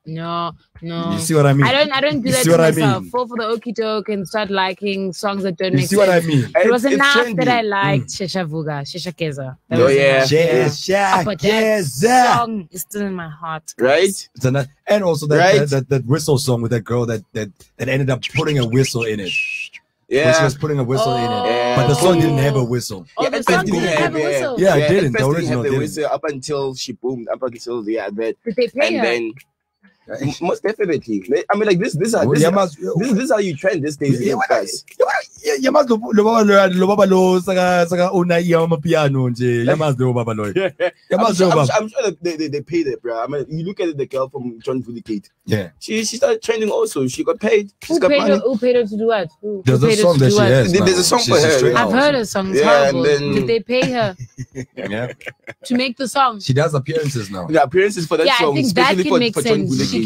No. You see what I mean? I don't do that to myself. Fall for the okie doke and start liking songs that don't make sense. You see what I mean? It was enough that I liked Shesha Keza. Oh yeah. But that song is still in my heart. Right? And also that whistle song with that girl that ended up putting a whistle in it. Yeah, she was putting a whistle in it, but the song didn't have a whistle. The song didn't have a whistle. Yeah, it didn't. The original didn't. Whistle up until she boomed. Up until that. Did they pay her? Then most definitely. I mean, like this is how you trend these days. You must lo baba lo saka una piano nje. You must lo baba lo. I'm sure they paid it, bro. I mean, you look at the girl from John Vudicate. Yeah. She started trending also. She got paid. Who paid her to do what? There's a song that she has. There's a song for her. I've heard her song. It's horrible. Did they pay her? Yeah. To make the song? She does appearances now. The appearances for that song. Yeah, I think that can make sense.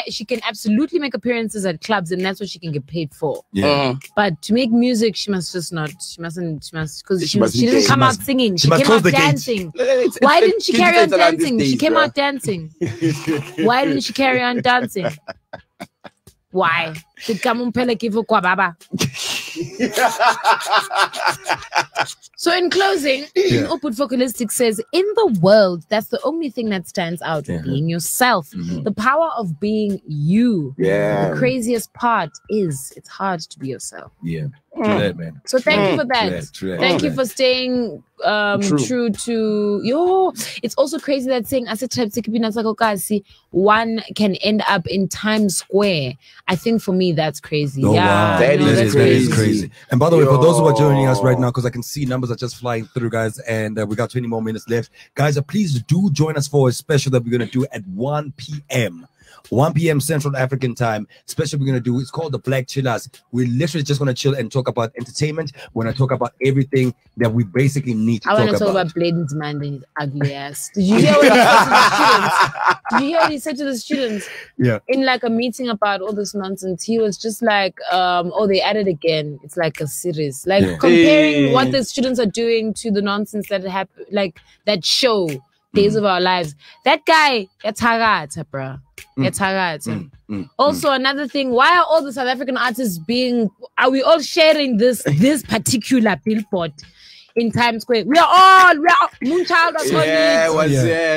She can absolutely make appearances at clubs, and that's what she can get paid for. Yeah. But to make music, she must just not. She didn't come out singing. She came out dancing. Why didn't she carry on dancing? She came out dancing. Why didn't she carry on dancing? Why? Did Kamumpele give her kwa baba? So in closing, Uput Focalistic says, in the world, that's the only thing that stands out, being yourself. The power of being you. The craziest part is it's hard to be yourself. True that, man. So thank you for that. Thank you for staying true to yo. It's also crazy that saying one can end up in Times Square. I think for me that's crazy. Wow. That is crazy. And by the way, for those who are joining us right now, because I can see numbers are just flying through, guys, and we got 20 more minutes left. Guys, please do join us for a special that we're going to do at 1 p.m. 1 p.m. Central African time. Special we're going to do, it's called the Black Chillers. We're literally just going to chill and talk about entertainment. We're going to talk about everything that we basically need to talk about. I want to talk about Bladen's man and his ugly ass. Did you hear what he said to the students? Did you hear what he said to the students? Yeah. In like a meeting about all this nonsense, he was just like, oh, they added again. It's like a series. Like comparing what the students are doing to the nonsense that happened, like that show, Days of Our Lives. That guy, that's Harata, bro. It's Harata. Also, another thing, why are all the South African artists are we all sharing this particular billboard in Times Square? We are Moonchild was on it.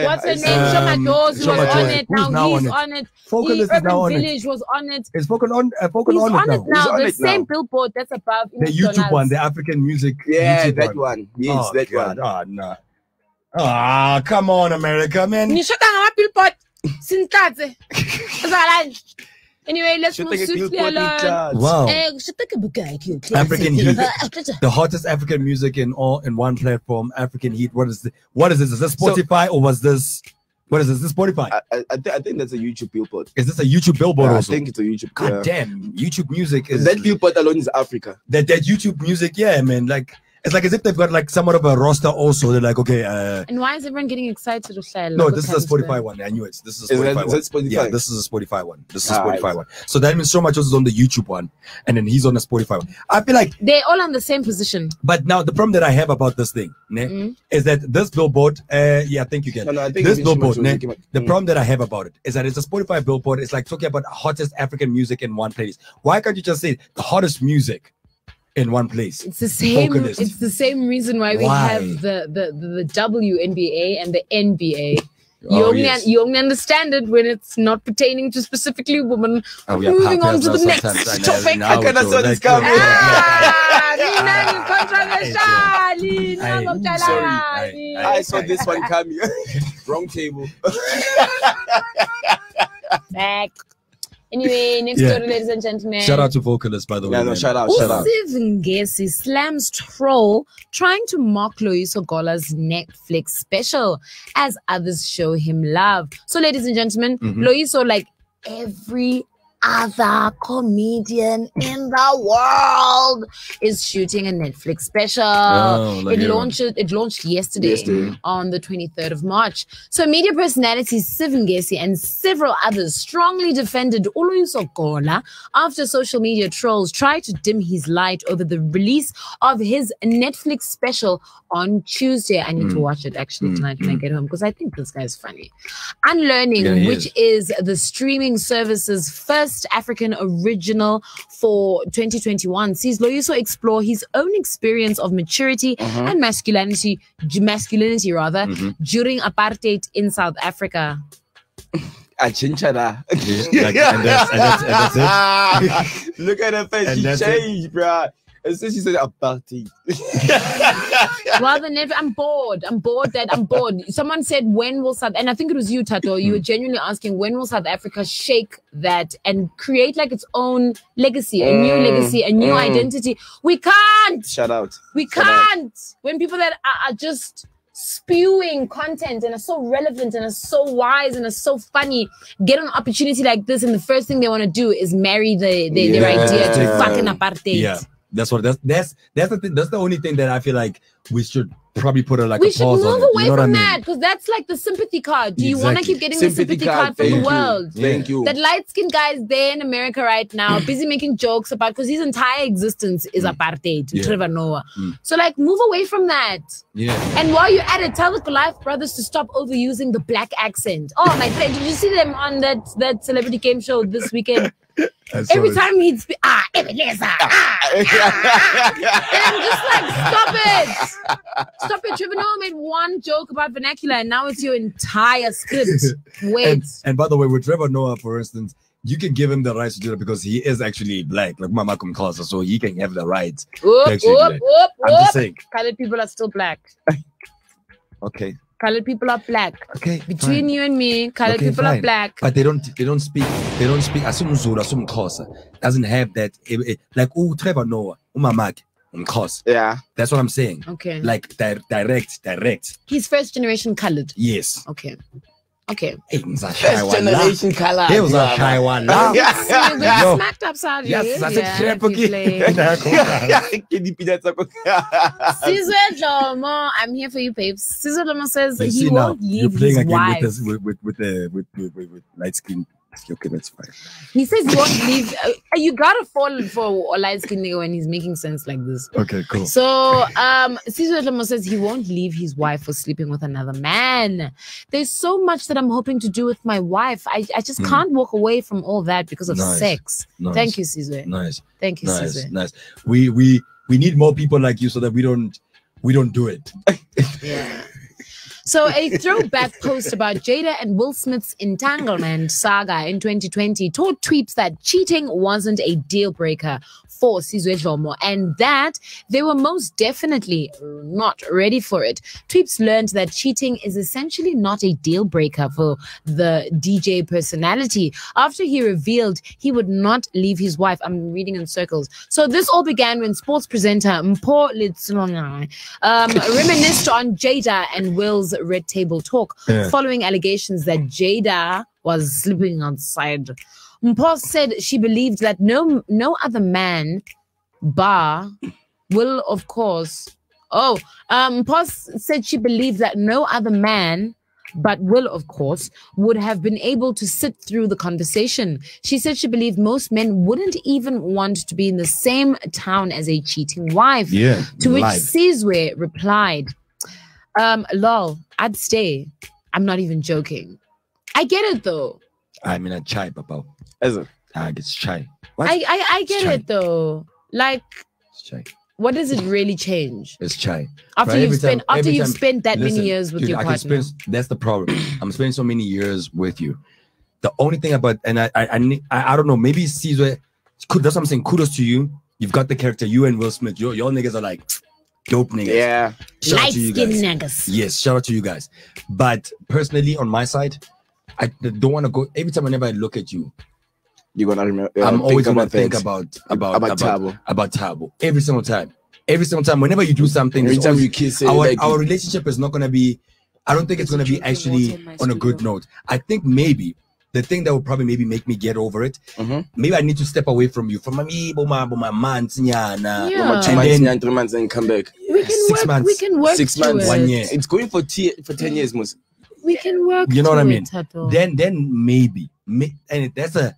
What's her name? Shoma Dawes was on it. Now he's on it. Urban Village was on it. It's spoken on it now. The same billboard that's above the YouTube one, the African music. Yeah, that one. Yes, that one. Oh, no. Ah, come on, America, man. Billboard. Anyway, let's move swiftly along. Wow. African Heat. The hottest African music in one platform. African Heat. What is this? Is this Spotify or was this? What is this? Is this Spotify? I think that's a YouTube billboard. Is this a YouTube billboard also? I think it's a YouTube. God damn. YouTube music is... That billboard alone is Africa. That YouTube music, yeah, man. Like... It's like as if they've got like somewhat of a roster also. They're like, okay. And why is everyone getting excited? No, this is a Spotify one. I knew it. This is a Spotify one. Is that Spotify? Yeah, this is a Spotify one. This is a Spotify one. So that means so much is on the YouTube one, and then he's on the Spotify one. I feel like they're all on the same position. But now the problem that I have about this thing is that this billboard, yeah, thank you, Ken. This billboard, the problem that I have about it is that it's a Spotify billboard. It's like talking about hottest African music in one place. Why can't you just say the hottest music in one place? It's the same. Vocalist. It's the same reason why we have the WNBA and the NBA. You only understand it when it's not pertaining to specifically women. Moving on to the next topic. I cannot saw this coming. Sorry, I saw this one coming. Wrong table. Back. Anyway, next story, ladies and gentlemen. Shout out to vocalists, by the way. Yeah, no, shout out. Ngesi slams troll trying to mock Loyiso Gola's Netflix special as others show him love. So, ladies and gentlemen, Loyiso, like every other comedian in the world, is shooting a Netflix special. It launched yesterday on the 23rd of March. So media personalities Ngesi and several others strongly defended Loyiso Gola after social media trolls tried to dim his light over the release of his Netflix special on Tuesday. I need to watch it actually tonight when I get home because I think this guy is funny. Unlearning, which is the streaming service's first African original for 2021, sees Loyiso explore his own experience of maturity and masculinity during apartheid in South Africa. That's it. Look at her face, she changed, bro. As soon as she said apartheid. Well, I'm bored. I'm bored. Someone said, when will and I think it was you, Tato, you were genuinely asking, when will South Africa shake that and create like its own legacy, a new legacy, a new identity? We can't. Shout out. We can't. When people that are just spewing content and are so relevant and are so wise and are so funny get an opportunity like this, and the first thing they want to do is marry their idea to fucking apartheid. Yeah. That's the only thing that I feel like we should probably put a pause on. We should move away from that because that's like the sympathy card. Do you want to keep getting the sympathy card from the world? Thank you. That light-skinned guy is there in America right now, busy making jokes about because his entire existence is apartheid. Trevor Noah. So like, move away from that. Yeah. And while you're at it, tell the Goliath brothers to stop overusing the black accent. Oh my friend, did you see them on that celebrity game show this weekend? Every time And I'm just like, stop it. Stop it. Trevor Noah made one joke about vernacular and now it's your entire script. Wait. And by the way, with Trevor Noah, for instance, you can give him the rights to do that because he is actually black, like Malcolm Closer, so he can have the rights. I'm just saying. Colored people are still black. Okay. Colored people are black. Okay. Between you and me, colored people are black. But they don't speak. Asum Zulu, Asum Xhosa doesn't have that. Like Trevor Noah, Umamak, Xhosa. Yeah. That's what I'm saying. Okay. Like direct. He's first generation colored. Yes. Okay. Okay. First generation color. He was a shy one. Smacked upside you. Yes, I said crap again. Sizwe Dlomo, I'm here for you, babes. Sizwe Dlomo says he won't leave you're playing his again wife. with light skin. Okay, that's fine. He says he won't leave. You gotta fall for a light skinned nigga when he's making sense like this. Okay, cool. So, Sizwe Dlomo says he won't leave his wife for sleeping with another man. There's so much that I'm hoping to do with my wife. I just can't walk away from all that because of sex. Nice. Thank you, Sizwe. Nice. Thank you, Sizwe. Nice. We need more people like you so that we don't do it. Yeah. So a throwback post about Jada and Will Smith's entanglement saga in 2020 told tweeps that cheating wasn't a deal breaker for Sizwe Dlomo and that they were most definitely not ready for it. Tweeps learned that cheating is essentially not a deal breaker for the DJ personality after he revealed he would not leave his wife. I'm reading in circles. So this all began when sports presenter Mpho Litsolongane reminisced on Jada and Will's Red Table Talk following allegations that Jada was sleeping outside. Mpho said she believed that no other man bar will, of course. Mpho said she believed that no other man but Will, of course, would have been able to sit through the conversation. She said she believed most men wouldn't even want to be in the same town as a cheating wife. Yeah. To which Sizwe replied, lol, I'd stay. I'm not even joking. I get it though. I mean, a chai, papa. Is it? It's chai. I get it though. Like, it's chai. What does it really change? It's chai. After you've spent that many years with your partner. That's the problem. I'm spending so many years with you. The only thing about, and I don't know, maybe Sizwe, that's what I'm saying. Kudos to you. You've got the character. You and Will Smith. Your niggas are like dope niggas. Yeah. Light skin niggas. Yes, shout out to you guys. But personally, on my side, I don't want to go. Every time whenever I look at you, you're gonna remember. I'm always gonna think about Tabo. Every single time. Whenever you do something, every time you kiss it, our relationship is not gonna be. I don't think it's gonna be actually on a good note. I think maybe the thing that will probably maybe make me get over it. Maybe I need to step away from you, from my months, and then 3 months, and come back. We can 6 months. We can work 6 months, 1 year. It's going for 10 years, most. We can work. You know what I mean? Tato. Then maybe, and that's a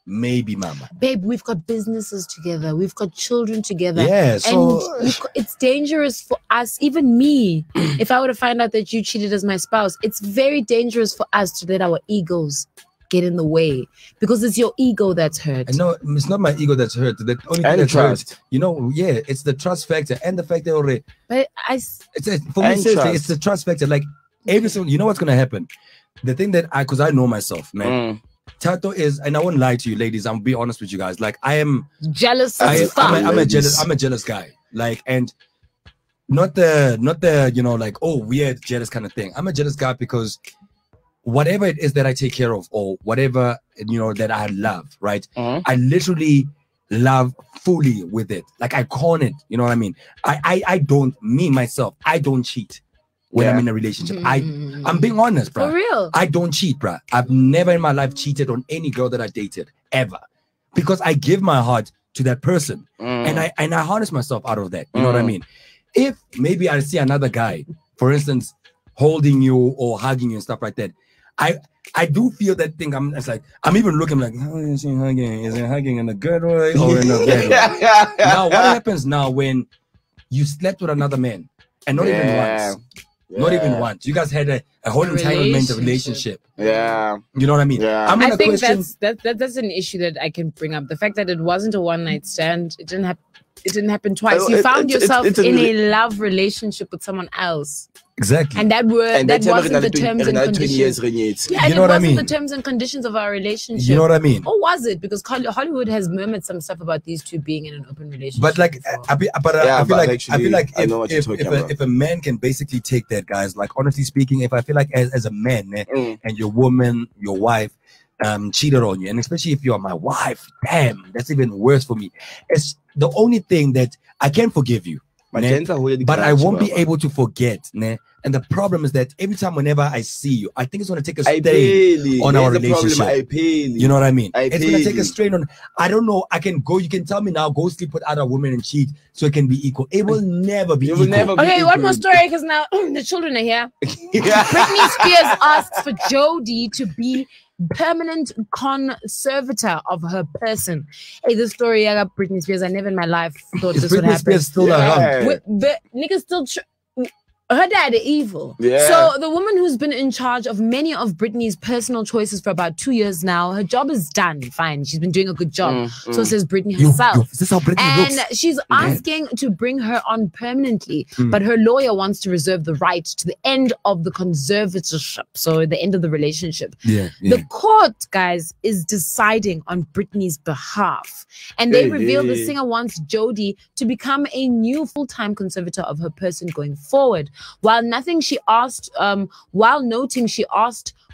maybe, mama. Babe, we've got businesses together. We've got children together. Yeah, so it's dangerous for us, even me. If I were to find out that you cheated as my spouse, it's very dangerous for us to let our egos get in the way because it's your ego that's hurt. No, it's not my ego that's hurt. The only thing that's hurt, it's the trust factor and the fact that already. But for me, seriously, it's the trust factor. Like every single, you know what's gonna happen. The thing that because I know myself, man. Tato is, and I won't lie to you, ladies. I'll be honest with you guys. Like I am jealous. I'm a jealous guy. Like, and not the like, oh, weird jealous kind of thing. I'm a jealous guy because whatever it is that I take care of or whatever that I love, right? I literally love fully with it. Like I con it. You know what I mean? I don't cheat when I'm in a relationship. I'm being honest, bro. For real. I don't cheat, bro. I've never in my life cheated on any girl that I dated ever, because I give my heart to that person, and I harness myself out of that. You know what I mean? If maybe I see another guy, for instance, holding you or hugging you and stuff like that, I do feel that thing. I'm even looking like, how is he hugging? Is he hugging in a good way or in a bad way? Now, what happens now when you slept with another man and not even once? Not even once. You guys had a whole entitlement relationship. Yeah. You know what I mean? Yeah. I'm I gonna think question. that's an issue that I can bring up. The fact that it wasn't a one night stand, it didn't happen twice. You found yourself in a love relationship with someone else. Exactly. And that wasn't the terms and conditions. Yeah, and it wasn't the terms and conditions of our relationship. You know what I mean? Or was it? Because Hollywood has murmured some stuff about these two being in an open relationship. But like, I feel like if a man can basically take that, guys, like honestly speaking, if I feel like as a man and your woman, your wife, cheated on you, and especially if you're my wife, damn, that's even worse for me. It's the only thing that I can forgive you, but I won't be able to forget. And the problem is that every time, whenever I see you, I think it's going to take a strain on our relationship. You know what I mean? It's going to take a strain on. I don't know. I can go. You can tell me now. Go sleep with other women and cheat, so it can be equal. It will never be equal. Okay, one more story, because now the children are here. Britney Spears asks for Jodie to be permanent conservator of her person. Hey, this story I got Britney Spears. I never in my life thought this would happen. Spears still around. But niggas still. Her dad is evil. Yeah. So the woman who's been in charge of many of Britney's personal choices for about 2 years now, her job is done. Fine. She's been doing a good job. So says Britney herself. Is this how Britney looks? She's asking to bring her on permanently, but her lawyer wants to reserve the right to the end of the conservatorship. So the end of the relationship. The court, guys, is deciding on Britney's behalf. And they reveal the singer wants Jodie to become a new full-time conservator of her person going forward. While noting she asked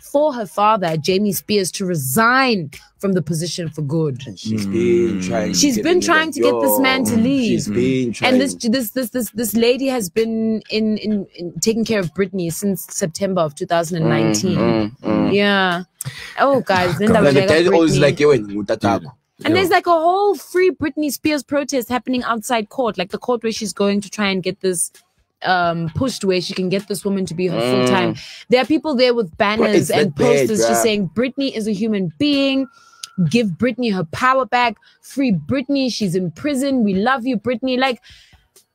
for her father, Jamie Spears, to resign from the position for good. And she's been trying to get this man to leave. She's been trying. And this lady has been in taking care of Britney since September of 2019. Yeah. Oh, guys. Then and there's like a whole free Britney Spears protest happening outside court, like the court where she's going to try and get this pushed, where she can get this woman to be her full time. There are people there with banners and posters just saying Britney is a human being. Give Britney her power back. Free Britney. She's in prison. We love you, Britney. Like,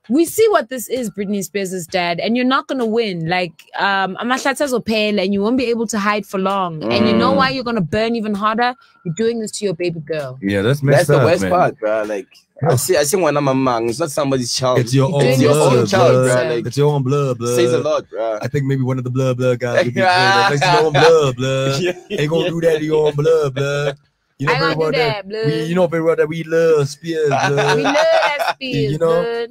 we see what this is, Britney Spears' dad, and you're not gonna win. Like, and you won't be able to hide for long. And you know why you're gonna burn even harder? You're doing this to your baby girl. Yeah, that's the worst part, bro. Like, I see one of my mom. It's not somebody's child. It's your own child, bro. Like, it's your own blood. Says a lot, bro. I think maybe one of the blood guys would be it's your own blood. Ain't gonna do that to your own blood. You know very well that you know very well that we love Spears. We love that Spears. You know,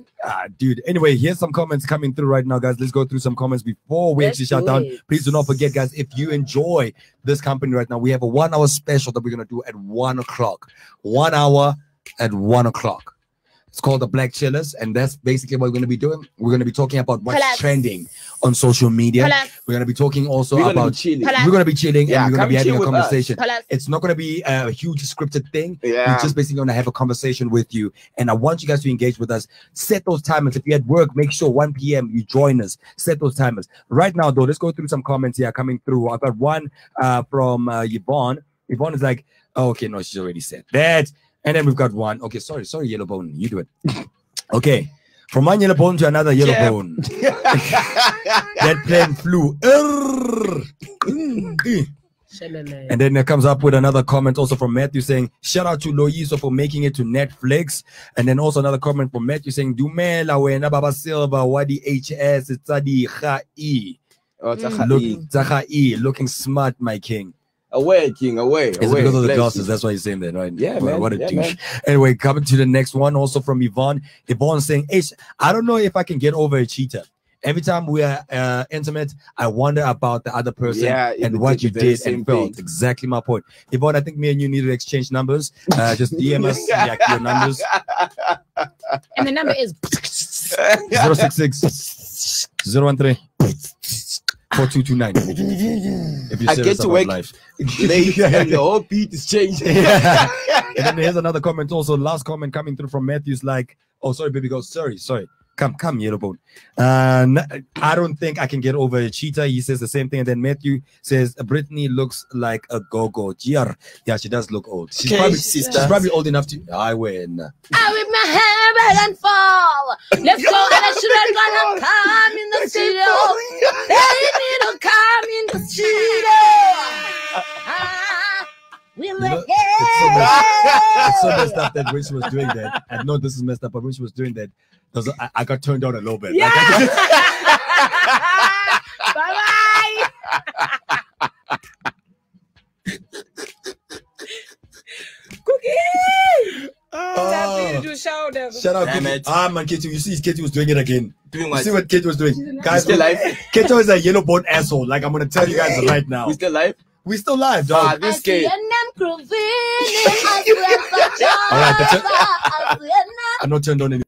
dude. Anyway, here's some comments coming through right now, guys. Let's go through some comments before we actually shut down. Please do not forget, guys, if you enjoy this company right now, we have a 1 hour special that we're gonna do at 1 o'clock. 1 hour at 1 o'clock. It's called the Black Chillers, and that's basically what we're going to be doing. We're going to be talking about what's trending on social media. We're going to be talking also about... We're going to be chilling, and we're going to be having a conversation. It's not going to be a huge scripted thing. We're just basically going to have a conversation with you, and I want you guys to engage with us. Set those timers. If you're at work, make sure 1 p.m. you join us. Set those timers. Right now, though, let's go through some comments here coming through. I've got one from Yvonne. Yvonne is like, oh, okay, no, she's already said that. And then we've got one. Okay, sorry, Yellow Bone. You do it. Okay. From one yellow bone to another yellow bone. That plane flew. And then it comes up with another comment also from Matthew saying, shout out to Loiso for making it to Netflix. And then also another comment from Matthew saying, Dumela wena Baba Silva, wadi HS, it's Adi Khai. Looking smart, my king. Away, king, away. It's because of the glasses. That's why you're saying that, right? Yeah, man. What a douche. Anyway, coming to the next one, also from Yvonne. Yvonne saying, I don't know if I can get over a cheater. Every time we are intimate, I wonder about the other person and what you did and felt. Exactly my point. Yvonne, I think me and you need to exchange numbers. Just DM us your numbers. And the number is 066 013 4229. If I get to work late and the whole beat is changing. And then here's another comment also. Last comment coming through from Matthew's like, oh, sorry, baby girl. Sorry. Come, Yellowbone. I don't think I can get over a cheetah. He says the same thing. And then Matthew says, Brittany looks like a go-go. Yeah, she does look old. She's probably old enough to... I win. I whip my hair back and fall. Let's go. And I should have gonna come in the studio. They need to come in the studio. It's so messed up that when she was doing that, I know this is messed up, but when she was doing that, I got turned down a little bit. Yeah. Bye-bye. Cookie! Shout out Kitty. Man, Kitty, you see Kitty was doing it again. Doing what? You see what Kitty was doing? Guys, still live? Kitty is a yellow-bone asshole. Like, I'm going to tell you guys right now. We still live? We still live, dog. This game. Alright, I'm not turned on any.